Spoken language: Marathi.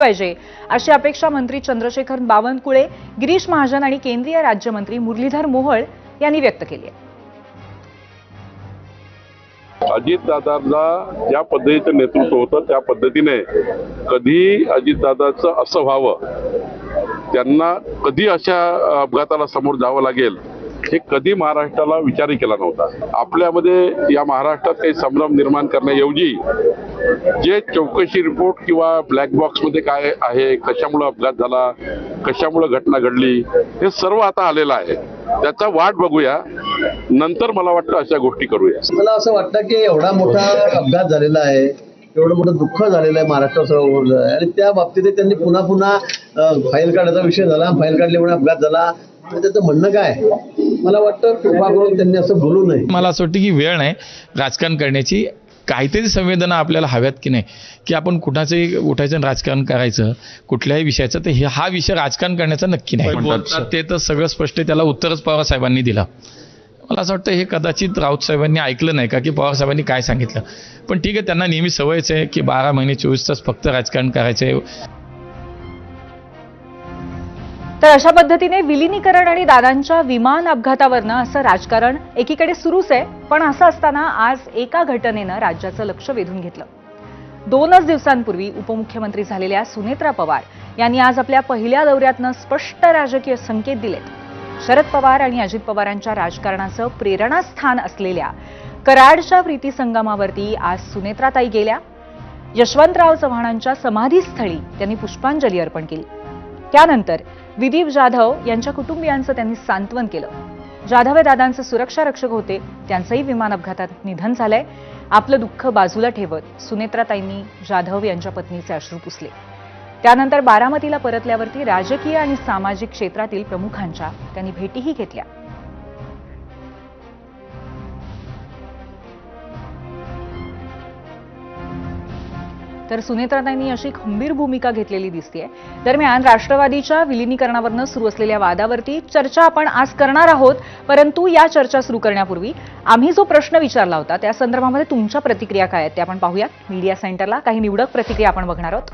पाहिजे अशी अपेक्षा मंत्री चंद्रशेखर बावनकुळे, गिरीश महाजन आणि केंद्रीय राज्यमंत्री मुरलीधर मोहोळ यांनी व्यक्त केली आहे. अजितदादांना ज्या पद्धतीचं नेतृत्व होतं त्या पद्धतीने कधी अजितदादांचं असं व्हावं, त्यांना कधी अशा अपघाताला समोर जावं लागेल हे कधी महाराष्ट्राला विचारही केला नव्हता. आपल्यामध्ये या महाराष्ट्रात काही संभ्रम निर्माण करण्याऐवजी जे चौकशी रिपोर्ट किंवा ब्लॅक बॉक्समध्ये काय आहे, कशामुळे अपघात झाला, कशामुळे घटना घडली, हे सर्व आता आलेलं आहे. त्याचा वाट बघूया, नंतर मला वाटतं अशा गोष्टी करूया. मला असं वाटतं की एवढा मोठा अपघात झालेला आहे, एवढं मोठं दुःख झालेलं आहे महाराष्ट्रासह आणि त्या बाबतीत त्यांनी पुन्हा पुन्हा फाईल काढायचा विषय झाला, फाईल काढल्यामुळे अपघात झाला. त्याचं म्हणणं काय, मला वाटतं कृपा करून त्यांनी असं बोलू नये. मला असं वाटतं की वेळ नाही राजकारण करण्याची. काहीतरी संवेदना आपल्याला हव्यात की नाही, की आपण कुणाचंही उठायचं आणि राजकारण करायचं कुठल्याही विषयाचं. तर हा विषय राजकारण करण्याचा नक्की नाही बोलतात ते तर सगळं स्पष्ट आहे. त्याला उत्तरच पवार साहेबांनी दिलं. मला असं वाटतं हे कदाचित राऊत साहेबांनी ऐकलं नाही का, की पवार साहेबांनी काय सांगितलं. पण ठीक आहे, त्यांना नेहमी सवयच आहे की 12 महिने 24 तास फक्त राजकारण करायचं आहे. तर अशा पद्धतीने विलिनीकरण आणि दादांच्या विमान अपघातावरनं असं राजकारण एकीकडे सुरूच आहे. पण असं असताना आज एका घटनेनं राज्याचं लक्ष वेधून घेतलं. 2च दिवसांपूर्वी उपमुख्यमंत्री झालेल्या सुनेत्रा पवार यांनी आज आपल्या पहिल्या दौऱ्यातनं स्पष्ट राजकीय संकेत दिलेत. शरद पवार आणि अजित पवारांच्या राजकारणाचं प्रेरणास्थान असलेल्या कराडच्या प्रीती संगमावरती आज सुनेत्राताई गेल्या. यशवंतराव चव्हाणांच्या समाधीस्थळी त्यांनी पुष्पांजली अर्पण केली. त्यानंतर विदीप जाधव यांच्या कुटुंबियांचं त्यांनी सांत्वन केलं. जाधव हे दादांचे सुरक्षा रक्षक होते, त्यांचंही विमान अपघातात निधन झालंय. आपलं दुःख बाजूला ठेवत सुनेत्राताईंनी जाधव यांच्या पत्नीचे अश्रू पुसले. त्यानंतर बारामतीला परतल्यावरती राजकीय आणि सामाजिक क्षेत्रातील प्रमुखांच्या त्यांनी भेटीही घेतल्या. तर सुनेत्राताईंनी अशी खंबीर भूमिका घेतलेली दिसतेय. दरम्यान राष्ट्रवादीच्या विलिनीकरणावरनं सुरू असलेल्या वादावरती चर्चा आपण आज करणार आहोत. परंतु या चर्चा सुरू करण्यापूर्वी आम्ही जो प्रश्न विचारला होता त्या संदर्भामध्ये तुमच्या प्रतिक्रिया काय आहेत ते आपण पाहूयात. मीडिया सेंटरला काही निवडक प्रतिक्रिया आपण बघणार आहोत.